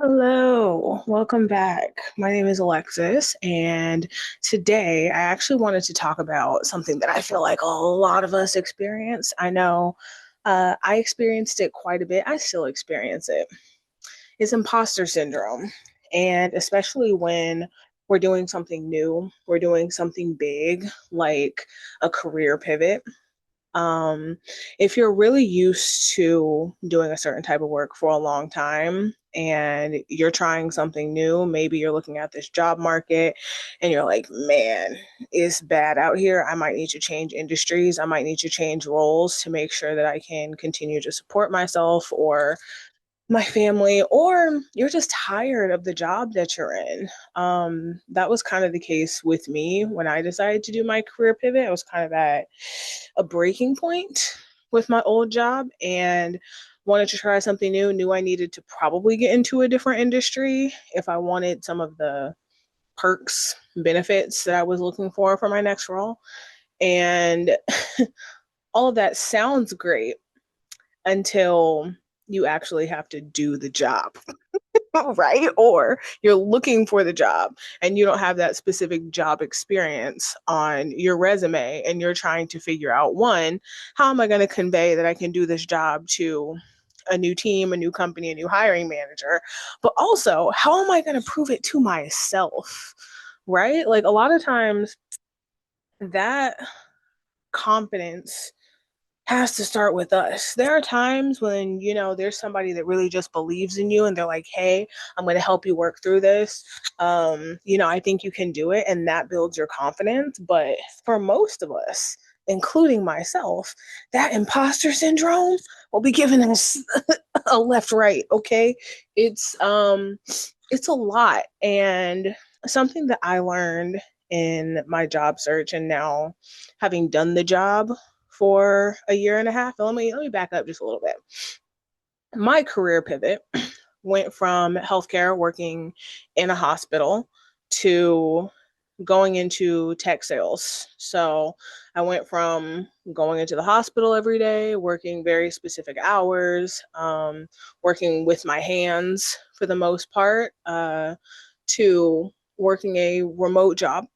Hello, welcome back. My name is Alexis, and today I actually wanted to talk about something that I feel like a lot of us experience. I know I experienced it quite a bit. I still experience it. It's imposter syndrome. And especially when we're doing something new, we're doing something big, like a career pivot. Um, if you're really used to doing a certain type of work for a long time and you're trying something new, maybe you're looking at this job market and you're like, man, it's bad out here. I might need to change industries. I might need to change roles to make sure that I can continue to support myself or my family, or you're just tired of the job that you're in. That was kind of the case with me when I decided to do my career pivot. I was kind of at a breaking point with my old job and wanted to try something new. Knew I needed to probably get into a different industry if I wanted some of the perks, benefits that I was looking for my next role. And all of that sounds great until you actually have to do the job. Right? Or you're looking for the job and you don't have that specific job experience on your resume and you're trying to figure out one, how am I going to convey that I can do this job to a new team, a new company, a new hiring manager? But also, how am I going to prove it to myself? Right? Like a lot of times that confidence has to start with us. There are times when, there's somebody that really just believes in you and they're like, hey, I'm going to help you work through this. I think you can do it. And that builds your confidence. But for most of us, including myself, that imposter syndrome will be giving us a left right. Okay. It's a lot. And something that I learned in my job search and now having done the job for a year and a half. Let me back up just a little bit. My career pivot went from healthcare, working in a hospital, to going into tech sales. So I went from going into the hospital every day, working very specific hours, working with my hands for the most part, to working a remote job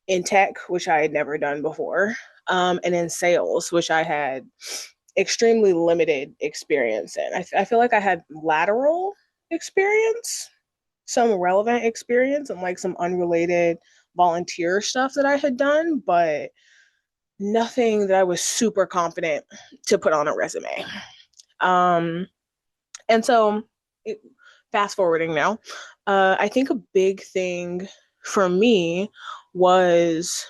in tech, which I had never done before, and in sales, which I had extremely limited experience in. I feel like I had lateral experience, some relevant experience, and like some unrelated volunteer stuff that I had done, but nothing that I was super confident to put on a resume. Um, and so, it, fast forwarding now, I think a big thing for me was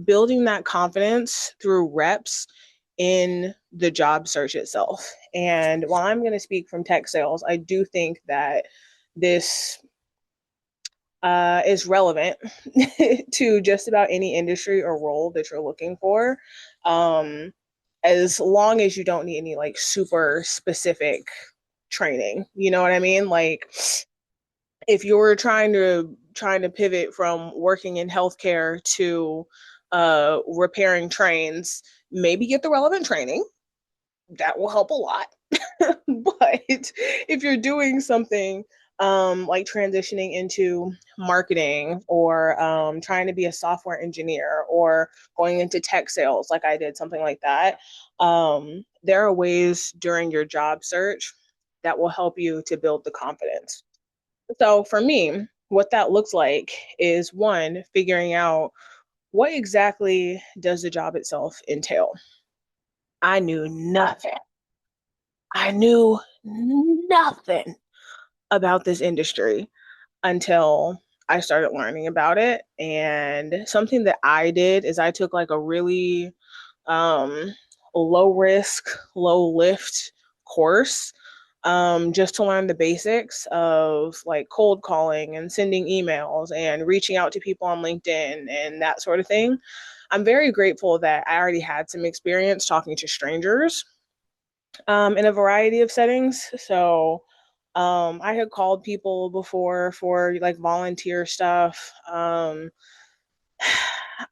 building that confidence through reps in the job search itself. And while I'm going to speak from tech sales, I do think that this is relevant to just about any industry or role that you're looking for. Um, as long as you don't need any like super specific training, you know what I mean? Like if you're trying to pivot from working in healthcare to repairing trains, maybe get the relevant training. That will help a lot. But if you're doing something like transitioning into marketing or trying to be a software engineer or going into tech sales, like I did, something like that, there are ways during your job search that will help you to build the confidence. So for me, what that looks like is one, figuring out what exactly does the job itself entail. I knew nothing. I knew nothing about this industry until I started learning about it. And something that I did is I took like a really um, low risk, low lift course, just to learn the basics of like cold calling and sending emails and reaching out to people on LinkedIn and that sort of thing. I'm very grateful that I already had some experience talking to strangers in a variety of settings. So I had called people before for like volunteer stuff.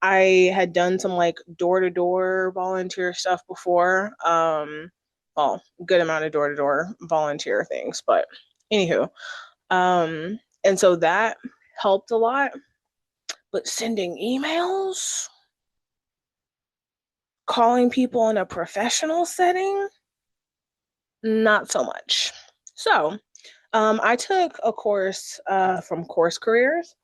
I had done some like door to door volunteer stuff before. Well, good amount of door to door volunteer things, but Anywho, and so that helped a lot. But sending emails, calling people in a professional setting, not so much. So I took a course from Course Careers,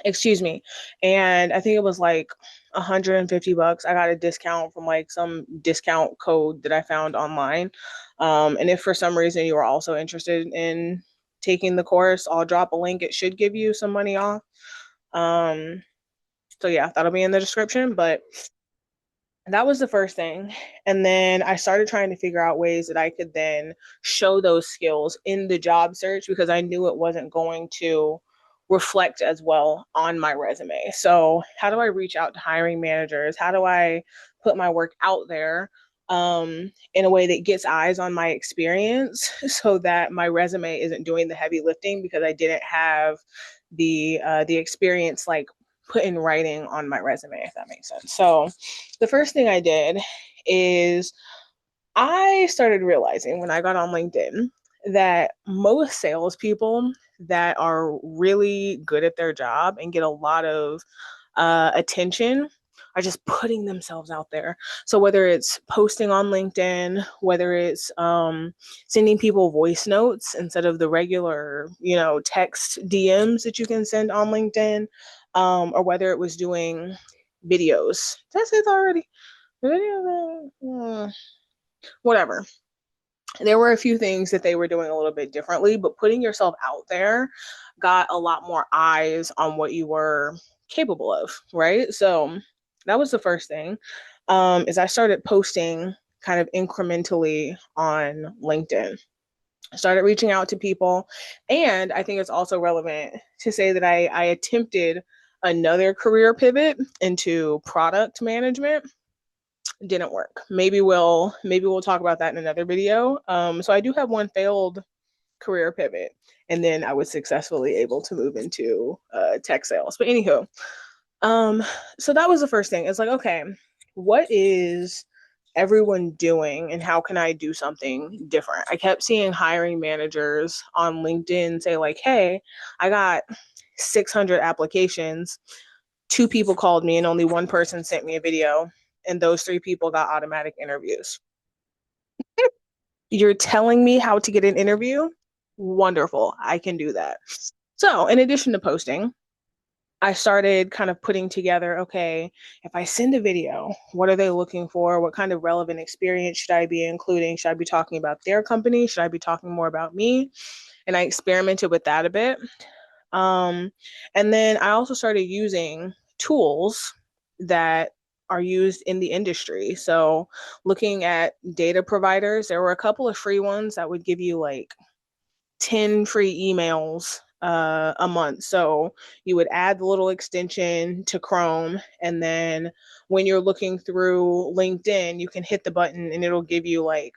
excuse me, and I think it was like $150. I got a discount from like some discount code that I found online. And if for some reason you are also interested in taking the course, I'll drop a link. It should give you some money off. Um, so yeah, that'll be in the description. But that was the first thing. And then I started trying to figure out ways that I could then show those skills in the job search because I knew it wasn't going to reflect as well on my resume. So, how do I reach out to hiring managers? How do I put my work out there in a way that gets eyes on my experience so that my resume isn't doing the heavy lifting because I didn't have the experience like put in writing on my resume, if that makes sense. So the first thing I did is I started realizing when I got on LinkedIn that most salespeople that are really good at their job and get a lot of attention are just putting themselves out there. So whether it's posting on LinkedIn, whether it's sending people voice notes instead of the regular, text DMs that you can send on LinkedIn, or whether it was doing videos. Did I say that already? Whatever. There were a few things that they were doing a little bit differently, but putting yourself out there got a lot more eyes on what you were capable of, right? So that was the first thing. Is I started posting kind of incrementally on LinkedIn. I started reaching out to people, and I think it's also relevant to say that I attempted another career pivot into product management. Didn't work. Maybe we'll talk about that in another video. So I do have one failed career pivot, and then I was successfully able to move into tech sales. But anywho, so that was the first thing. It's like, okay, what is everyone doing and how can I do something different? I kept seeing hiring managers on LinkedIn say like, hey, I got 600 applications. 2 people called me and only one person sent me a video, and those 3 people got automatic interviews. You're telling me how to get an interview? Wonderful. I can do that. So, in addition to posting, I started kind of putting together, okay, if I send a video, what are they looking for? What kind of relevant experience should I be including? Should I be talking about their company? Should I be talking more about me? And I experimented with that a bit. And then I also started using tools that are used in the industry. So looking at data providers, there were a couple of free ones that would give you like 10 free emails a month. So you would add the little extension to Chrome, and then when you're looking through LinkedIn, you can hit the button and it'll give you like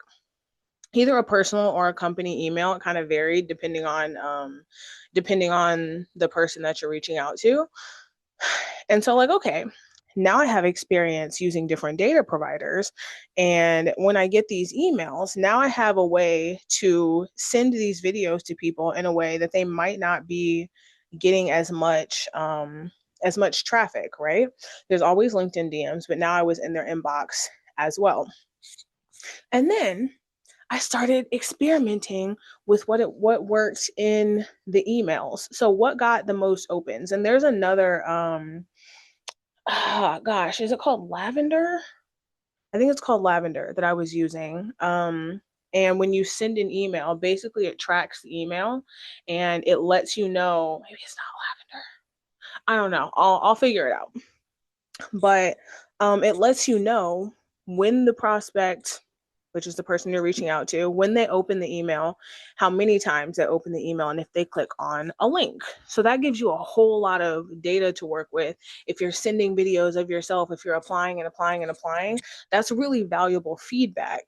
either a personal or a company email. It kind of varied depending on the person that you're reaching out to. And so, like, okay, now I have experience using different data providers. And when I get these emails, now I have a way to send these videos to people in a way that they might not be getting as much traffic, right? There's always LinkedIn DMs, but now I was in their inbox as well. And then I started experimenting with what worked in the emails. So what got the most opens? And there's another gosh, is it called Lavender? I think it's called Lavender that I was using. And when you send an email, basically it tracks the email and it lets you know, maybe it's not Lavender. I don't know. I'll figure it out. But it lets you know when the prospect, which is the person you're reaching out to, when they open the email, how many times they open the email, and if they click on a link. So that gives you a whole lot of data to work with. If you're sending videos of yourself, if you're applying and applying and applying, that's really valuable feedback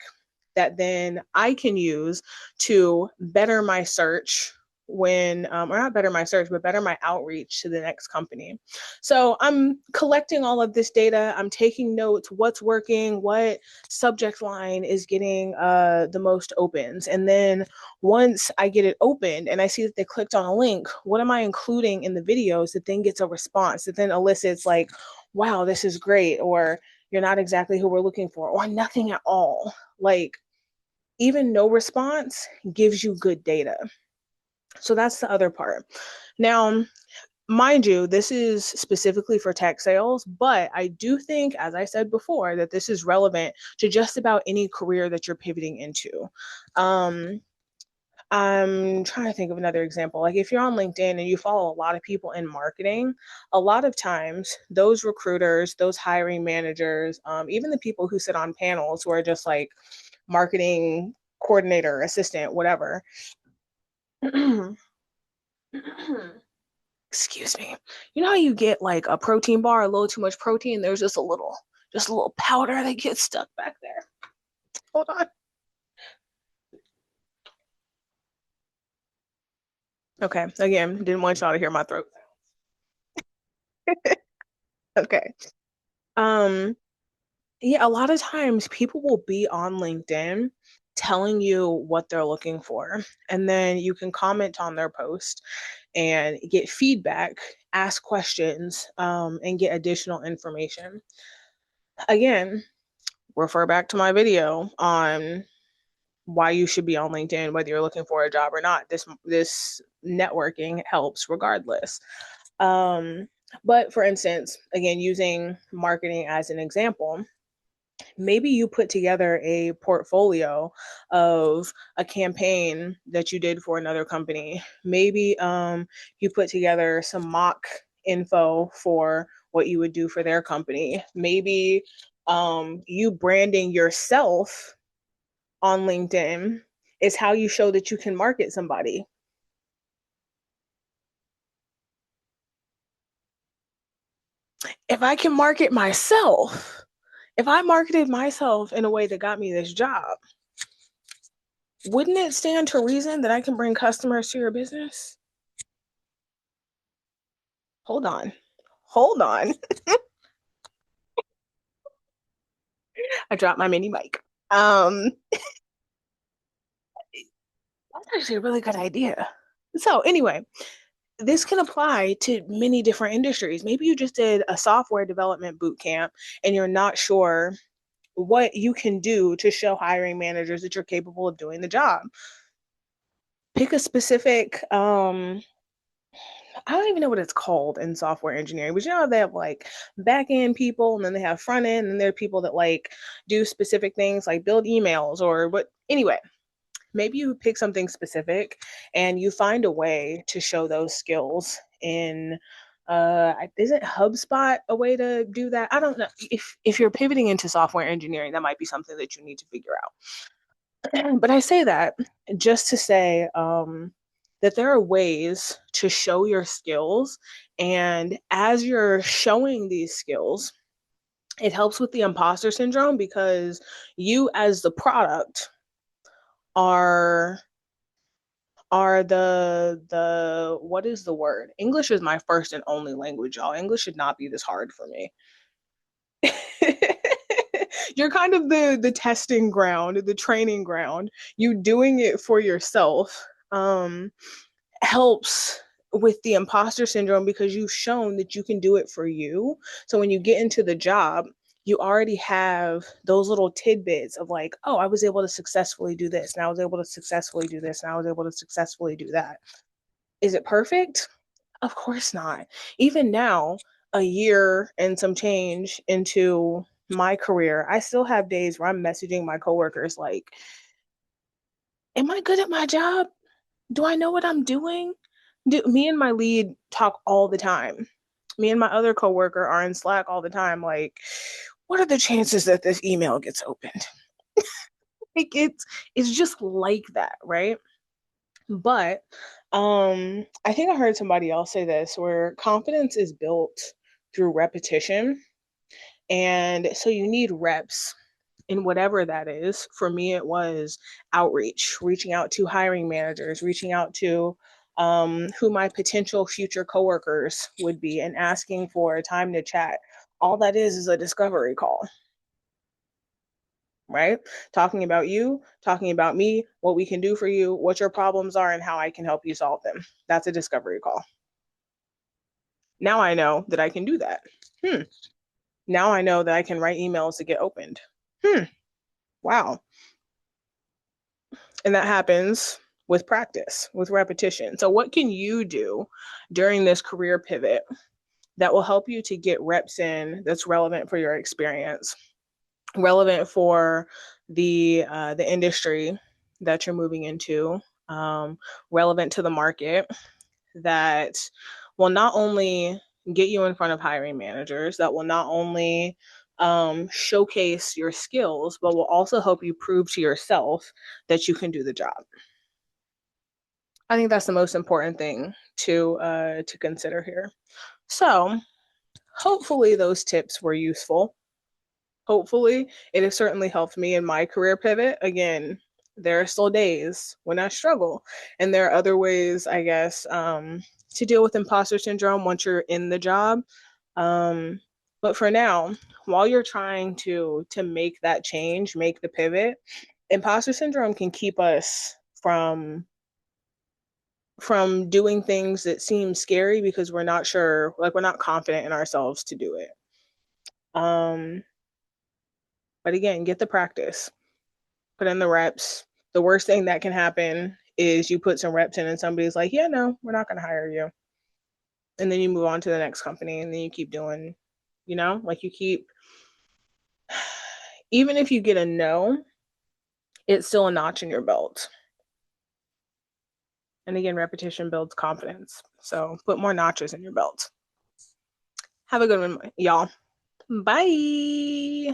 that then I can use to better my search when, or not better my search, but better my outreach to the next company. So I'm collecting all of this data. I'm taking notes, what's working, what subject line is getting the most opens. And then once I get it opened and I see that they clicked on a link, what am I including in the videos that then gets a response, that then elicits like, wow, this is great, or you're not exactly who we're looking for, or nothing at all. Like, even no response gives you good data. So that's the other part. Now, mind you, this is specifically for tech sales, but I do think, as I said before, that this is relevant to just about any career that you're pivoting into. I'm trying to think of another example. Like if you're on LinkedIn and you follow a lot of people in marketing, a lot of times those recruiters, those hiring managers, even the people who sit on panels who are just like marketing coordinator, assistant, whatever. Excuse me. You know how you get like a protein bar, a little too much protein? There's just a little powder that gets stuck back there. Hold on. Okay. Again, didn't want y'all to hear my throat. Okay. Um, yeah, a lot of times people will be on LinkedIn telling you what they're looking for, and then you can comment on their post and get feedback, ask questions, and get additional information. Again, refer back to my video on why you should be on LinkedIn, whether you're looking for a job or not. This networking helps regardless. Um, but for instance, again, using marketing as an example, maybe you put together a portfolio of a campaign that you did for another company. Maybe you put together some mock info for what you would do for their company. Maybe you branding yourself on LinkedIn is how you show that you can market somebody. If I can market myself, if I marketed myself in a way that got me this job, wouldn't it stand to reason that I can bring customers to your business? Hold on. Hold on. I dropped my mini mic. That's actually a really good idea. So, anyway, this can apply to many different industries. Maybe you just did a software development boot camp and you're not sure what you can do to show hiring managers that you're capable of doing the job. Pick a specific I don't even know what it's called in software engineering, but you know they have like back end people and then they have front end and there are people that like do specific things like build emails or what. Anyway, maybe you pick something specific and you find a way to show those skills in isn't HubSpot a way to do that? I don't know. If you're pivoting into software engineering, that might be something that you need to figure out. But I say that just to say that there are ways to show your skills. And as you're showing these skills, it helps with the imposter syndrome because you, as the product, are the what is the word? English is my first and only language, y'all. English should not be this hard for me. You're kind of the testing ground, the training ground. You doing it for yourself helps with the imposter syndrome because you've shown that you can do it for you. So when you get into the job, you already have those little tidbits of like, oh, I was able to successfully do this, and I was able to successfully do this, and I was able to successfully do that. Is it perfect? Of course not. Even now, a year and some change into my career, I still have days where I'm messaging my coworkers like, am I good at my job? Do I know what I'm doing? Me and my lead talk all the time. Me and my other coworker are in Slack all the time. Like, what are the chances that this email gets opened? Like it's just like that, right? But I think I heard somebody else say this where confidence is built through repetition. And so you need reps in whatever that is. For me, it was outreach, reaching out to hiring managers, reaching out to who my potential future coworkers would be, and asking for a time to chat. All that is a discovery call, right? Talking about you, talking about me, what we can do for you, what your problems are, and how I can help you solve them. That's a discovery call. Now I know that I can do that. Hmm. Now I know that I can write emails to get opened. Hmm. Wow. And that happens with practice, with repetition. So, what can you do during this career pivot that will help you to get reps in that's relevant for your experience, relevant for the industry that you're moving into, relevant to the market, that will not only get you in front of hiring managers, that will not only showcase your skills, but will also help you prove to yourself that you can do the job. I think that's the most important thing to consider here. So, hopefully, those tips were useful. Hopefully, it has certainly helped me in my career pivot. Again, there are still days when I struggle, and there are other ways, I guess, to deal with imposter syndrome once you're in the job. Um, but for now, while you're trying to make that change, make the pivot, imposter syndrome can keep us from doing things that seem scary because we're not sure, like we're not confident in ourselves to do it. Um, but again, get the practice, put in the reps. The worst thing that can happen is you put some reps in and somebody's like, yeah, no, we're not going to hire you. And then you move on to the next company and then you keep doing, like you keep, even if you get a no, it's still a notch in your belt. And again, repetition builds confidence. So put more notches in your belt. Have a good one, y'all. Bye.